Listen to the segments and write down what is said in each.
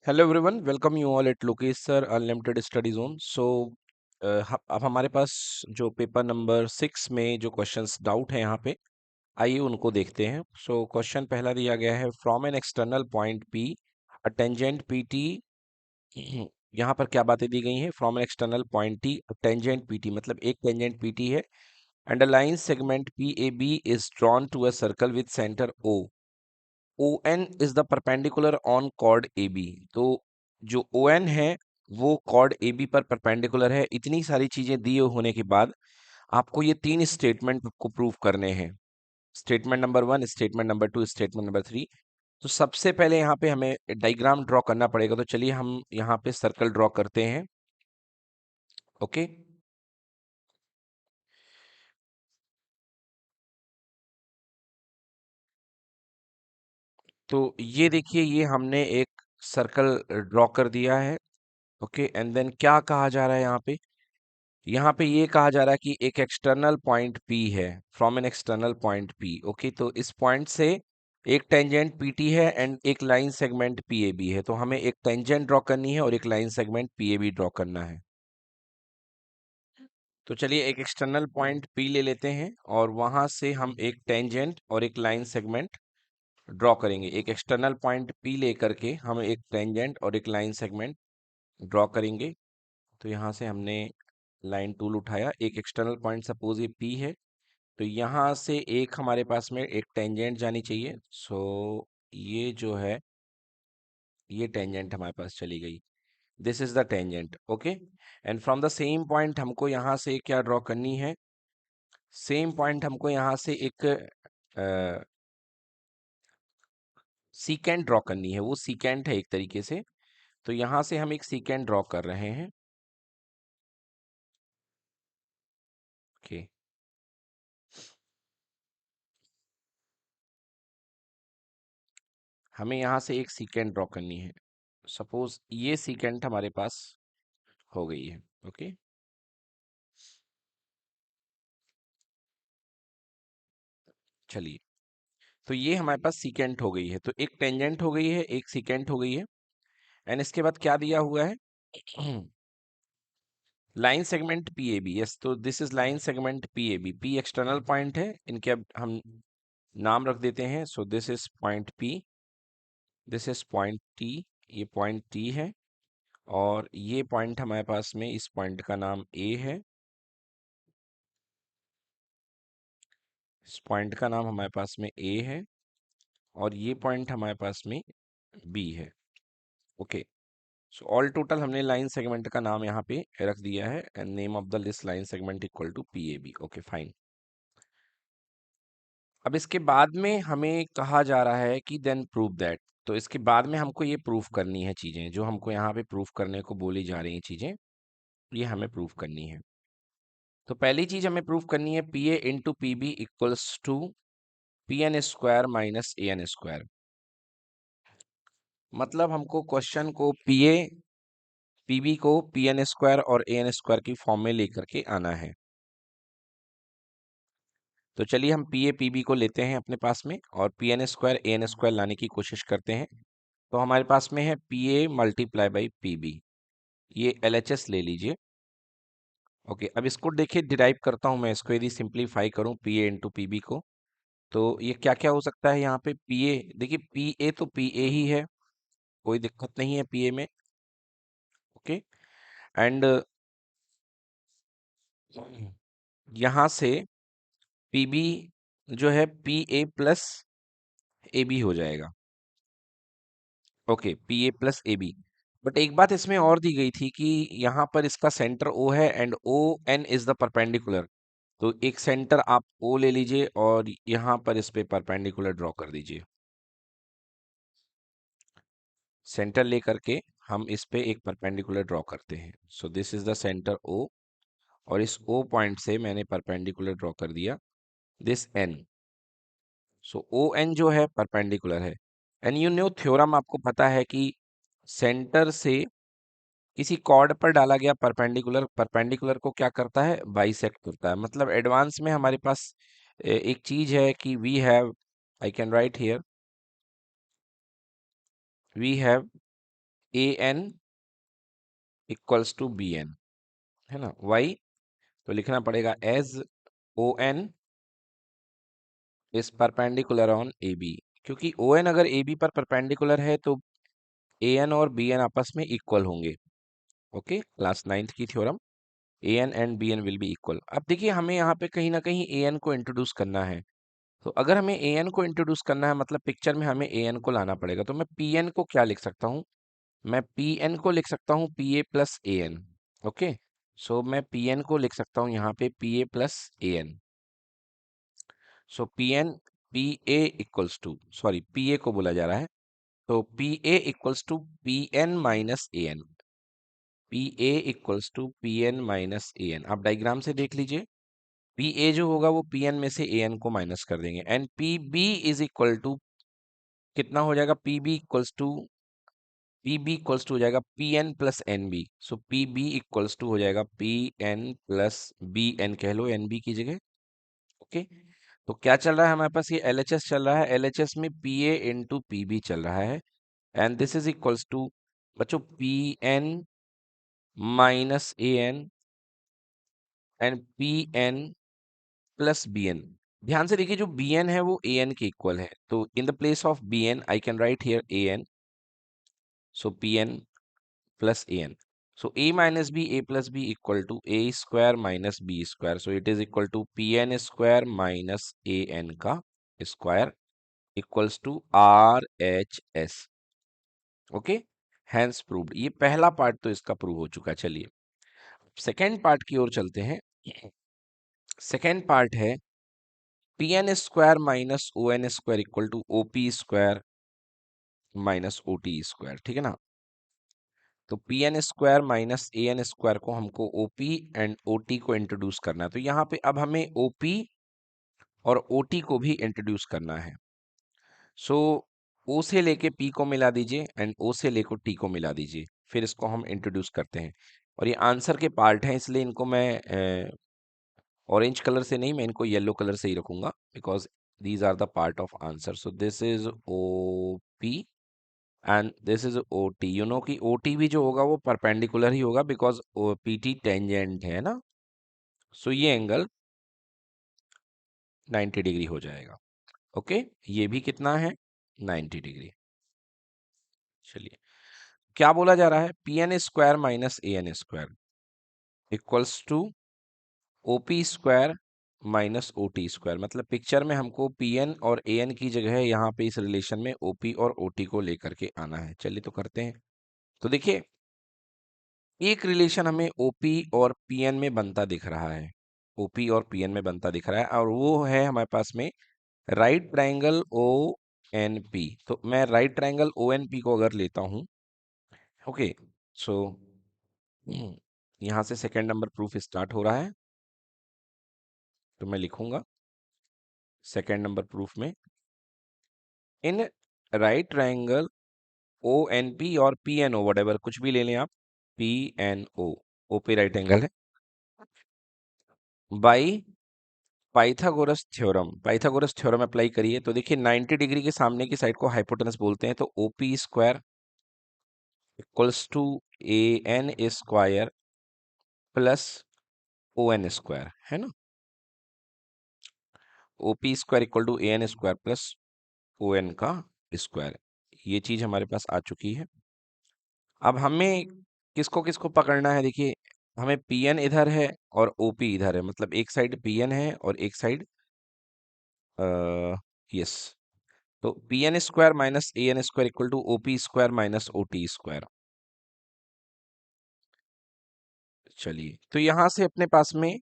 Hello everyone, welcome you all at Lokesh sir unlimited study zone. अब हमारे पास जो paper number 6 में जो क्वेश्चंस डाउट है यहाँ पे, आइए उनको देखते हैं। क्वेश्चन पहला दिया गया है, from an external point P a tangent P T. यहाँ पर क्या बातें दी गई हैं? From an external point T tangent P T, मतलब एक टेंजेंट पी टी है, and a line segment P A B is drawn to a circle with centre O. ON is the perpendicular on chord AB। तो जो ON है वो cord AB पर perpendicular है। इतनी सारी चीजें दी होने के बाद आपको ये तीन स्टेटमेंट को प्रूव करने हैं। Statement number 1, statement number 2, statement number 3। तो सबसे पहले यहाँ पे हमें डायग्राम ड्रॉ करना पड़ेगा। तो चलिए हम यहाँ पे सर्कल ड्रॉ करते हैं। ओके, तो ये देखिए, ये हमने एक सर्कल ड्रॉ कर दिया है। ओके, एंड देन क्या कहा जा रहा है यहाँ पे ये कहा जा रहा है कि एक एक्सटर्नल पॉइंट P है, from an external point P। Okay, तो इस पॉइंट से एक टेंजेंट PT है एंड एक लाइन सेगमेंट PAB है। तो हमें एक टेंजेंट ड्रॉ करनी है और एक लाइन सेगमेंट PAB ड्रॉ करना है। तो चलिए एक एक्सटर्नल पॉइंट P ले लेते हैं और वहां से हम एक टेंजेंट और एक लाइन सेगमेंट ड्रॉ करेंगे। एक एक्सटर्नल पॉइंट P लेकर के हम एक टेंजेंट और एक लाइन सेगमेंट ड्रॉ करेंगे। तो यहाँ से हमने लाइन टूल उठाया, एक एक्सटर्नल पॉइंट सपोज ये P है, तो यहाँ से एक हमारे पास में एक टेंजेंट जानी चाहिए। ये जो है, ये टेंजेंट हमारे पास चली गई। This is the tangent. Okay, and from the same point हमको यहाँ से क्या ड्रॉ करनी है? सेम पॉइंट हमको यहाँ से एक सीकेंट ड्रॉ करनी है। वो सीकेंट है एक तरीके से। तो यहाँ से हम एक सीकेंट ड्रॉ कर रहे हैं। ओके, हमें यहाँ से एक सीकेंट ड्रॉ करनी है। सपोज ये सीकेंट हमारे पास हो गई है। ओके, चलिए, तो ये हमारे पास सीकेंट हो गई है। तो एक टेंजेंट हो गई है, एक सीकेंट हो गई है, एंड इसके बाद क्या दिया हुआ है? Line segment PAB। यस, तो this is line segment PAB। P external point है, इनके अब हम नाम रख देते हैं। सो this is point P, this is point T, ये पॉइंट T है, और ये पॉइंट हमारे पास में, इस पॉइंट का नाम A है, इस पॉइंट का नाम हमारे पास में A है, और ये पॉइंट हमारे पास में B है। ओके, सो ऑल टोटल हमने लाइन सेगमेंट का नाम यहाँ पे रख दिया है, and name of the list line segment equal to PAB। Okay, fine. अब इसके बाद में हमें कहा जा रहा है कि देन प्रूव दैट। तो इसके बाद में हमको ये प्रूफ करनी है चीजें, जो हमको यहाँ पे प्रूफ करने को बोली जा रही हैं चीजें, ये हमें प्रूफ करनी है। तो पहली चीज हमें प्रूफ करनी है, PA into PB equals to PN square minus AN square. मतलब हमको क्वेश्चन को PB को PN स्क्वायर और AN स्क्वायर की फॉर्म में लेकर के आना है। तो चलिए हम PA PB को लेते हैं अपने पास में, और PN स्क्वायर AN स्क्वायर लाने की कोशिश करते हैं। तो हमारे पास में है PA मल्टीप्लाई बाई PB, ये LHS ले लीजिए। ओके, अब इसको देखिए, डिराइव करता हूं मैं इसको। यदि सिंप्लीफाई करूं PA इंटू PB को, तो ये क्या क्या हो सकता है यहाँ पे? PA, देखिए PA तो PA ही है, कोई दिक्कत नहीं है PA में। ओके, एंड यहाँ से PB जो है PA प्लस AB हो जाएगा। Okay, PA plus AB। But एक बात इसमें और दी गई थी कि यहाँ पर इसका सेंटर O है and ON is the perpendicular. तो एक सेंटर आप O ले लीजिए और यहाँ पर इस पे परपेंडिकुलर ड्रॉ कर दीजिए। सेंटर लेकर के हम इस पे एक परपेंडिकुलर ड्रॉ करते हैं। सो this is the centre O, और इस O पॉइंट से मैंने परपेंडिकुलर ड्रॉ कर दिया दिस N। सो ON जो है परपेंडिकुलर है। एंड यू नो थ्योरम आपको पता है कि सेंटर से किसी कॉर्ड पर डाला गया परपेंडिकुलर, परपेंडिकुलर को क्या करता है? बाइसेक्ट करता है। मतलब एडवांस में हमारे पास एक चीज है कि we have, I can write here, we have A N equals to B N, है ना। वाई तो लिखना पड़ेगा as O N is perpendicular on A B, क्योंकि ओ एन अगर ए बी पर परपेंडिकुलर है तो ए एन और बी एन आपस में इक्वल होंगे। ओके, क्लास नाइन्थ की theorem, A N and B N will be equal. अब देखिए हमें यहाँ पे कहीं ना कहीं ए एन को इंट्रोड्यूस करना है, तो अगर हमें ए एन को इंट्रोड्यूस करना है मतलब पिक्चर में हमें ए एन को लाना पड़ेगा। तो मैं पी एन को क्या लिख सकता हूँ, मैं पी एन को लिख सकता हूँ P A plus A N. Okay, so मैं पी एन को लिख सकता हूँ यहाँ पे P A plus A N. So P N, P A equals to, sorry P A को बोला जा रहा है, तो P A equals to P N minus A N. P A equals to P N minus A N. आप diagram से देख लीजिए, पी ए जो होगा वो पी एन में से ए एन को माइनस कर देंगे, and P B is equal to कितना हो जाएगा, पी बी इक्वल्स टू हो जाएगा P N plus N B. So P B equals to हो जाएगा P N plus B N, कह लो एन बी की जगह। ओके, तो क्या चल रहा है हमारे पास, ये एल एच एस चल रहा है, एल एच एस में P A into P B चल रहा है, and this is equals to बच्चों P N minus A N and P N plus B N. ध्यान से देखिए जो बी एन है वो ए एन के इक्वल है, तो in the place of B N I can write here A N, so P N plus A N. So A minus B, A plus B equal to A square minus B square, so it is equal to P N square minus A N का square equals to R H S. Okay, hence proved. ये पहला part तो इसका prove हो चुका है। चलिए second part की ओर चलते हैं। सेकेंड पार्ट है P N square minus O N square equal to O P square minus O T square, ठीक है ना। तो P N square minus A N square को हमको O P and O T को इंट्रोड्यूस करना है, तो यहाँ पे अब हमें ओ पी और ओ टी को भी इंट्रोड्यूस करना है। सो ओ से लेके पी को मिला दीजिए एंड ओ से लेकर टी को मिला दीजिए, फिर इसको हम इंट्रोड्यूस करते हैं। और ये आंसर के पार्ट हैं, इसलिए इनको मैं ऑरेंज कलर से नहीं, मैं इनको येलो कलर से ही रखूंगा, because these are the part of answer. So this is O P and this is O T. You know कि ओ टी भी जो होगा वो परपेंडिकुलर ही होगा, बिकॉज पी टी टेंजेंट है ना। सो ये एंगल 90 डिग्री हो जाएगा। ओके, ये भी कितना है, 90 डिग्री। चलिए क्या बोला जा रहा है, P N square minus A N square equals to O P square minus O T square. मतलब पिक्चर में हमको पी एन और ए एन की जगह यहाँ पे इस रिलेशन में ओ पी और ओ टी को लेकर के आना है। चलिए तो करते हैं। तो देखिए एक रिलेशन हमें ओपी और पीएन में बनता दिख रहा है, ओपी और पीएन में बनता दिख रहा है, और वो है हमारे पास में right triangle O N P. तो मैं right triangle O N P को अगर लेता हूं, ओके, सो यहां से सेकेंड नंबर प्रूफ स्टार्ट हो रहा है, तो मैं लिखूंगा सेकेंड नंबर प्रूफ में in right triangle O N P और पी एन ओ, वट कुछ भी ले लें आप, पी एन ओ पे राइट एंगल है, बाई पाइथागोरस थ्योरम अप्लाई करिए। तो देखिए 90 डिग्री के सामने की साइड को हाइपोटेनस बोलते हैं, तो OP square equals to A N square plus O N square, है ना। OP square equal to A N square plus O N का स्क्वायर, ये चीज हमारे पास आ चुकी है। अब हमें किसको किसको पकड़ना है, देखिए हमें पी एन इधर है और ओपी इधर है, मतलब एक साइड पी एन है और एक साइड यस, तो P N square minus A N square equal to O P square minus O T square. चलिए तो यहां से अपने पास में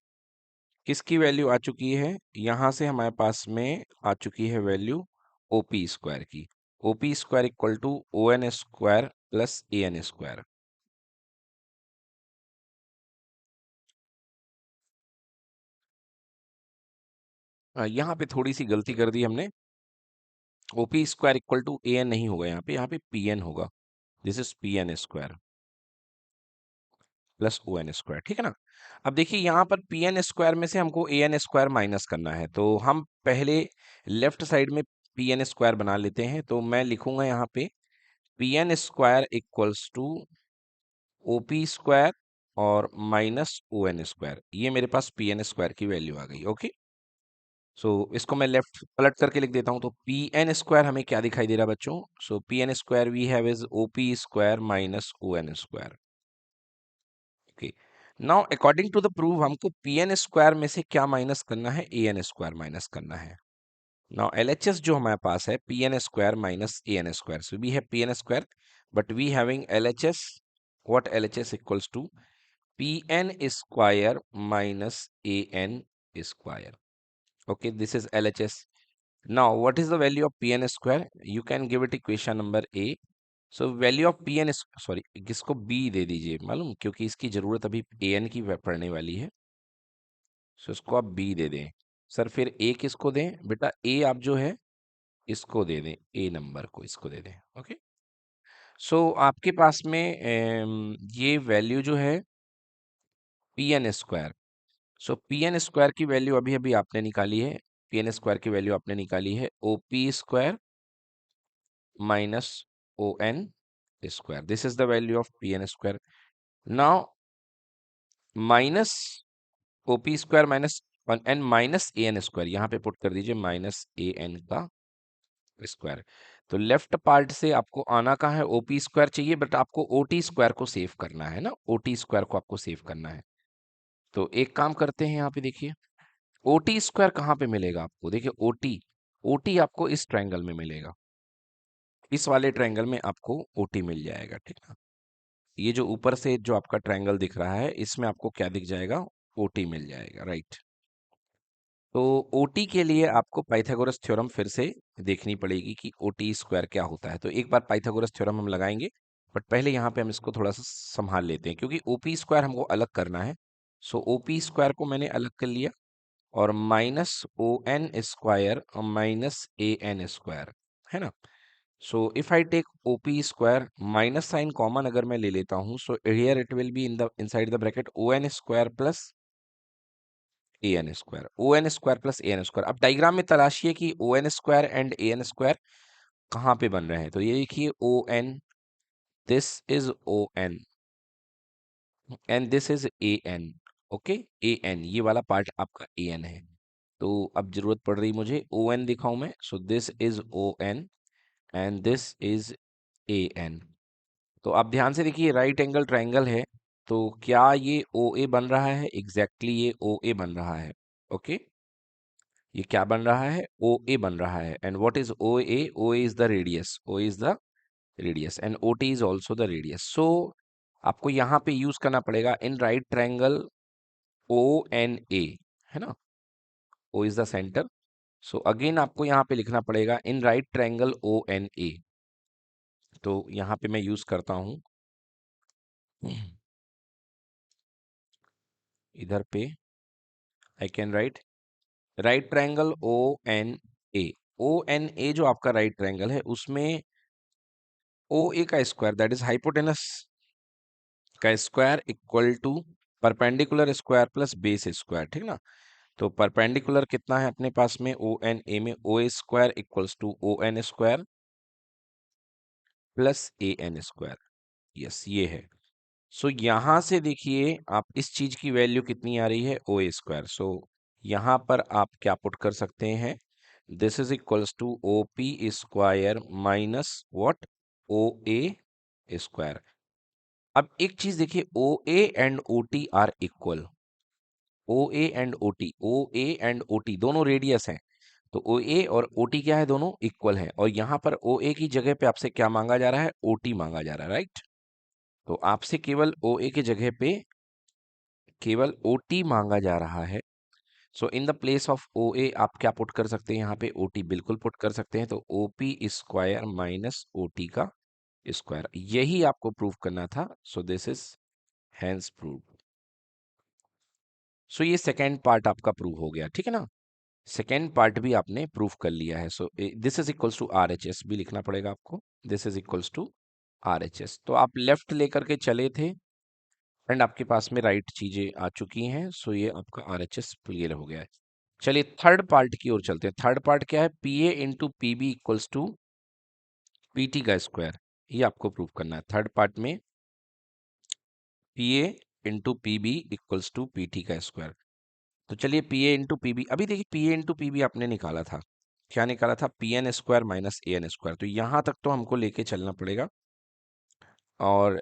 किसकी वैल्यू आ चुकी है, यहां से हमारे पास में आ चुकी है वैल्यू ओ पी स्क्वायर की। O P square equal to O N square plus A N square. यहाँ पे थोड़ी सी गलती कर दी हमने, O P square equal to A N नहीं होगा, यहाँ पे पी एन होगा। This is P N square plus O N square, ठीक है ना। अब देखिए यहाँ पर पी एन स्क्वायर में से हमको ए एन स्क्वायर माइनस करना है, तो हम पहले लेफ्ट साइड में पी एन स्क्वायर बना लेते हैं। तो मैं लिखूंगा यहाँ पे P N square equals to O P square और माइनस ओ एन स्क्वायर। ये मेरे पास पी एन स्क्वायर की वैल्यू आ गई। ओके, सो इसको मैं लेफ्ट पलट करके लिख देता हूं। तो पी एन स्क्वायर हमें क्या दिखाई दे रहा है बच्चों? So P N square we have is O P square minus O N square. Okay, now according to the proof हमको पी एन स्क्वायर में से क्या माइनस करना है? ए एन स्क्वायर माइनस करना है। नाउ एल एच एस जो हमारे पास है P N square minus A N square, so we have P N square but we having L H S, what LHS equals to Pn square minus An square. Okay, this is LHS. Now what is the value of Pn square? You can give it equation number A. So value of Pn is sorry, किसको B दे दीजिए मालूम, क्योंकि इसकी जरूरत अभी An की पड़ने वाली है। सो इसको आप B दे दें सर। फिर A किसको दें बेटा? A आप जो है इसको दे दें, A नंबर को इसको दे दें। ओके, सो आपके पास में ये वैल्यू जो है P N square, so P N square की वैल्यू अभी अभी आपने निकाली है। पी एन स्क्वायर की वैल्यू आपने निकाली है O P square minus O N square. This is the value of P N square. Now minus O P square minus N minus A N square, यहाँ पे पुट कर दीजिए minus A N का square. तो left part से आपको आना कहाँ है? ओ पी स्क्वायर चाहिए, बट आपको ओ टी स्क्वायर को सेव करना है ना, ओ टी स्क्वायर को आपको सेव करना है। तो एक काम करते हैं, यहाँ पे देखिए ओटी स्क्वायर कहाँ पे मिलेगा आपको? देखिए ओटी, ओटी आपको इस ट्रायंगल में मिलेगा, इस वाले ट्रायंगल में आपको ओटी मिल जाएगा। ठीक है, ये जो ऊपर से जो आपका ट्रायंगल दिख रहा है इसमें आपको क्या दिख जाएगा? ओटी मिल जाएगा, राइट। तो ओटी के लिए आपको पाइथागोरस थ्योरम फिर से देखनी पड़ेगी कि ओटी स्क्वायर क्या होता है। तो एक बार पाइथागोरस थ्योरम हम लगाएंगे, बट पहले यहाँ पे हम इसको थोड़ा सा संभाल लेते हैं, क्योंकि ओपी स्क्वायर हमको अलग करना है। सो ओपी स्क्वायर को मैंने अलग कर लिया और माइनस ओ एन स्क्वायर और माइनस ए एन स्क्वायर, है ना। So if I take O P square, minus sign common अगर मैं ले लेता हूं, so here it will be in the inside the bracket O N square plus A N square, O N square plus A N square. अब diagram में तलाशिए कि O N square and A N square कहाँ पे बन रहे हैं। तो ये देखिए O N, this is O N and this is A N. Okay, A N ये वाला पार्ट आपका ए एन है। तो अब जरूरत पड़ रही मुझे ओ एन दिखाऊं मैं, so this is O N and this is A N. तो आप ध्यान से देखिए राइट एंगल ट्रायंगल है, तो क्या ये ओ ए बन रहा है? एग्जैक्टली ये ओ ए बन रहा है। ओके, ये क्या बन रहा है? ओ ए बन रहा है। And what is O A? O A is the radius, O is the radius and O T is also the radius. So आपको यहाँ पे यूज करना पड़ेगा in right triangle O N A, है ना, O is the centre. So again आपको यहाँ पे लिखना पड़ेगा in right triangle O N A. तो यहाँ पे मैं यूज करता हूँ इधर पे I can write right triangle O N A. O N A जो आपका राइट ट्रायंगल है उसमें ओ ए का स्क्वायर दैट इज हाइपोटेनस का square equal to perpendicular square plus base square. ठीक ना, तो परपेंडिकुलर कितना है अपने पास में ओ एन ए में? O A square equals to O N square plus A N square. Yes, ये है। सो यहां से देखिए आप इस चीज की वैल्यू कितनी आ रही है? ओ ए स्क्वायर। सो यहां पर आप क्या पुट कर सकते हैं? This is equals to O P square minus what? O A square. अब एक चीज देखिए, O A and O T are equal. O A and O T, O A and O T दोनों रेडियस हैं। तो ओ ए और ओ टी क्या है? दोनों इक्वल हैं। और यहाँ पर ओ ए की जगह पे आपसे क्या मांगा जा रहा है? ओ टी मांगा जा रहा है, राइट। तो आपसे केवल ओ ए की जगह पे केवल ओ टी मांगा जा रहा है। So in the place of O A आप क्या पुट कर सकते हैं? यहाँ पे ओ टी बिल्कुल पुट कर सकते हैं। तो O P square minus O T का स्क्वायर, यही आपको प्रूव करना था। So this is hence prove. सो ये सेकेंड पार्ट आपका प्रूव हो गया, ठीक है ना। सेकेंड पार्ट भी आपने प्रूफ कर लिया है। So this is equals to R H S भी लिखना पड़ेगा आपको। This is equals to R H S. तो आप लेफ्ट लेकर के चले थे एंड आपके पास में राइट चीजें आ चुकी हैं। सो ये आपका आर एच एस क्लियर हो गया है। चलिए थर्ड पार्ट की ओर चलते हैं। थर्ड पार्ट क्या है? P A into P B equals to P T का स्क्वायर। ये आपको प्रूव करना है। थर्ड पार्ट में P A into P B equals to P T का स्क्वायर। तो चलिए P A into P B, अभी देखिए P A into P B आपने निकाला था, क्या निकाला था? P N square minus A N square. तो यहाँ तक तो हमको लेके चलना पड़ेगा। और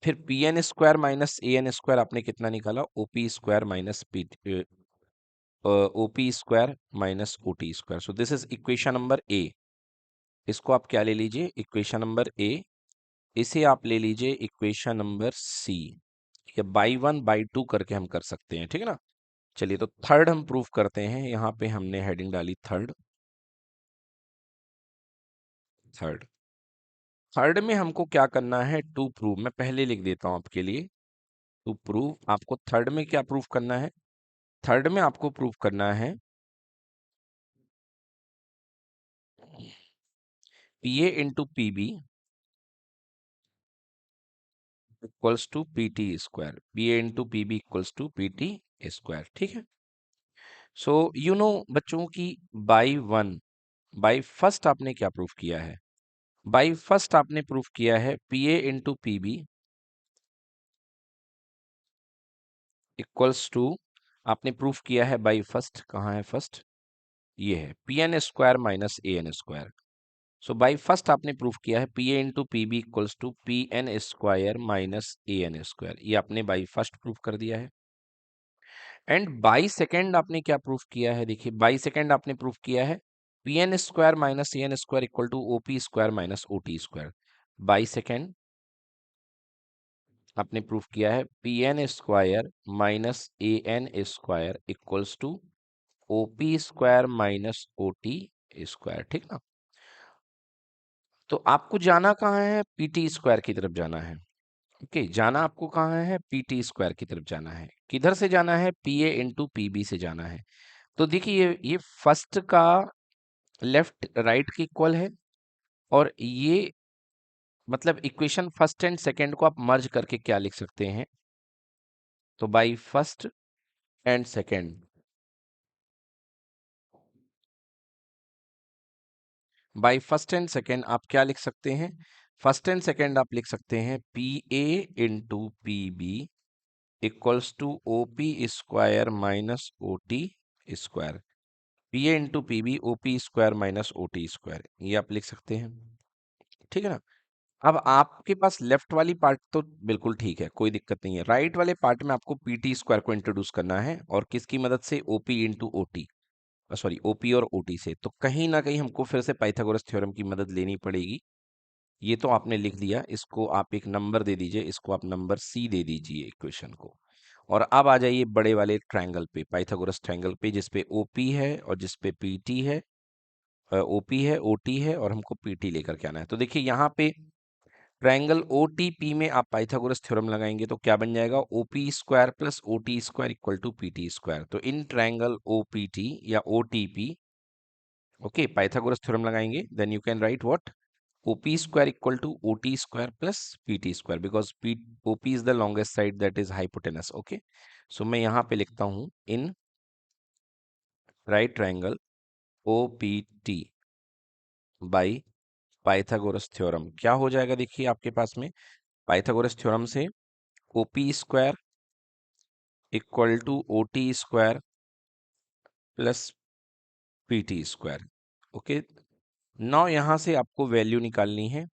फिर P N square minus A N square आपने कितना निकाला? O P square minus P O P square minus O T square. So this is equation number A. इसको आप क्या ले लीजिए? Equation number A. इसे आप ले लीजिए इक्वेशन नंबर सी। या बाई वन बाई टू करके हम कर सकते हैं, ठीक है ना। चलिए तो थर्ड हम प्रूफ करते हैं। यहाँ पे हमने हेडिंग डाली थर्ड। थर्ड थर्ड में हमको क्या करना है? To prove. मैं पहले लिख देता हूं आपके लिए। टू प्रूव आपको थर्ड में क्या प्रूफ करना है? थर्ड में आपको प्रूफ करना है P A into P B equals to P T square. P A into P B equals to P T square, ठीक है। सो यू नो बच्चों की बाई वन बाई फर्स्ट आपने क्या प्रूफ किया है? बाई फर्स्ट आपने प्रूफ किया है P A into P B equals to, आपने प्रूफ किया है बाई फर्स्ट। कहाँ है फर्स्ट? ये है P N square minus A N square. So by first आपने प्रूफ किया है P A into P B equals to P N square minus A N square. ये आपने बाई फर्स्ट प्रूफ कर दिया है। एंड बाई सेकेंड आपने क्या प्रूफ किया है? देखिए बाई सेकेंड आपने प्रूफ किया है P N square minus A N square equal to O P square minus O T square. By second आपने प्रूफ किया है P N square minus A N square equals to O P square minus O T square, ठीक ना। तो आपको जाना कहाँ है? पी टी स्क्वायर की तरफ जाना है। ओके, जाना आपको कहाँ है? पी टी स्क्वायर की तरफ जाना है। किधर से जाना है? P A into P B से जाना है। तो देखिए ये फर्स्ट का लेफ्ट राइट की इक्वल है। और ये मतलब इक्वेशन फर्स्ट एंड सेकंड को आप मर्ज करके क्या लिख सकते हैं? तो by first and second, by first and second आप क्या लिख सकते हैं? फर्स्ट एंड सेकंड आप लिख सकते हैं P A into P B equals to O P square minus O T square. P A into P B O P square minus O T square, ये आप लिख सकते हैं, ठीक है ना। अब आपके पास लेफ्ट वाली पार्ट तो बिल्कुल ठीक है, कोई दिक्कत नहीं है। राइट वाले पार्ट में आपको पी टी स्क्वायर को इंट्रोड्यूस करना है, और किसकी मदद से? O P into O T, sorry O P और ओटी से। तो कहीं ना कहीं हमको फिर से पाइथागोरस थ्योरम की मदद लेनी पड़ेगी। ये तो आपने लिख दिया, इसको आप एक नंबर दे दीजिए, इसको आप नंबर सी दे दीजिए इक्वेशन को। और अब आ जाइए बड़े वाले ट्रायंगल पे, पाइथागोरस ट्रायंगल पे, जिसपे ओपी है और जिसपे पीटी है, ओपी है, ओटी है, और हमको पीटी लेकर के आना है। तो देखिए यहाँ पे ट्रायंगल ओ टी पी में आप पाइथागोरस थ्योरम लगाएंगे तो क्या बन जाएगा? O P square plus O T square equal to P T square. तो in triangle O P T या O T P, okay, Pythagoras theorem लगाएंगे, then you can write what? O P square equal to O T square plus P T square, because P O P is the longest side that is hypotenuse. Okay, so मैं यहाँ पे लिखता हूँ in right triangle O P T by Pythagoras theorem क्या हो जाएगा? देखिए आपके पास में पाइथागोरस थ्योरम से O P square equal to O T square plus P T square. Okay, now यहाँ से आपको वैल्यू निकालनी है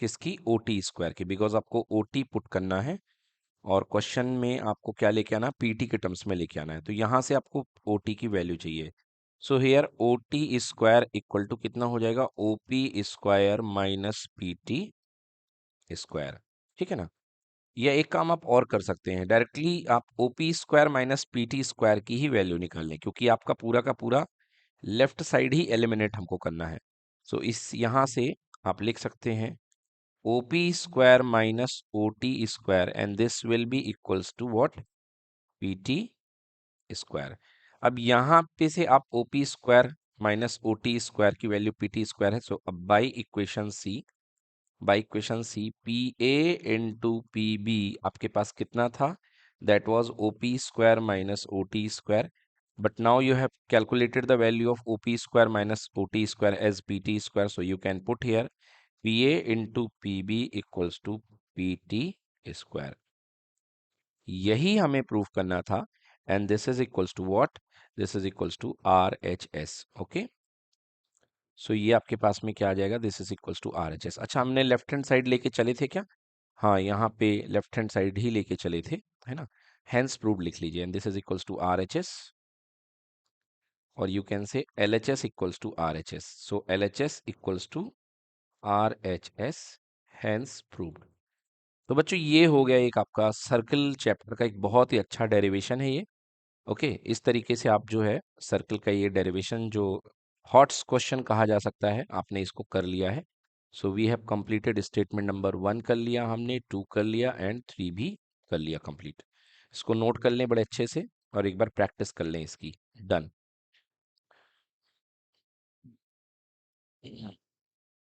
किसकी? ओ टी स्क्वायर की, बिकॉज आपको ओ टी पुट करना है और क्वेश्चन में आपको क्या लेके आना? पीटी के टर्म्स में लेके आना है। तो यहाँ से आपको ओ टी की वैल्यू चाहिए। So here O T square equal to कितना हो जाएगा? O P square minus P T square, ठीक है ना। या एक काम आप और कर सकते हैं, डायरेक्टली आप O P square minus P T square की ही वैल्यू निकाल लें, क्योंकि आपका पूरा का पूरा लेफ्ट साइड ही एलिमिनेट हमको करना है। सो इस यहाँ से आप लिख सकते हैं O P square minus O T square, and this will be equals to what? P T square. अब यहाँ पे से आप O P square minus O T square की वैल्यू पी टी स्क्वायर है। सो अब by equation C P A into P B आपके पास कितना था? That was O P square minus O T square. But now you have calculated the value of op square minus ot square as pt square, so you can put here P A into P B equals to P T square, यही हमें prove करना था। And this is equals to what, this is equals to R H S. Okay, सो ये आपके पास में क्या आ जाएगा, this is equals to R H S. अच्छा, हमने लेफ्ट हैंड साइड लेके चले थे क्या? हाँ, यहाँ पे लेफ्ट हैंड साइड ही लेके चले थे, है ना। हेंस प्रूव लिख लीजिए, and this is equals to R H S, और you can say L H S equals to R H S. So L H S equals to R H S, hence proved. तो बच्चों, ये हो गया एक आपका सर्कल चैप्टर का एक बहुत ही अच्छा डेरिवेशन है ये। ओके, इस तरीके से आप जो है सर्कल का ये डेरिवेशन जो हॉट्स क्वेश्चन कहा जा सकता है, आपने इसको कर लिया है। So we have completed statement number 1 कर लिया हमने, 2 कर लिया, एंड 3 भी कर लिया कंप्लीट। इसको नोट कर लें बड़े अच्छे से, और एक बार प्रैक्टिस कर लें इसकी। डन।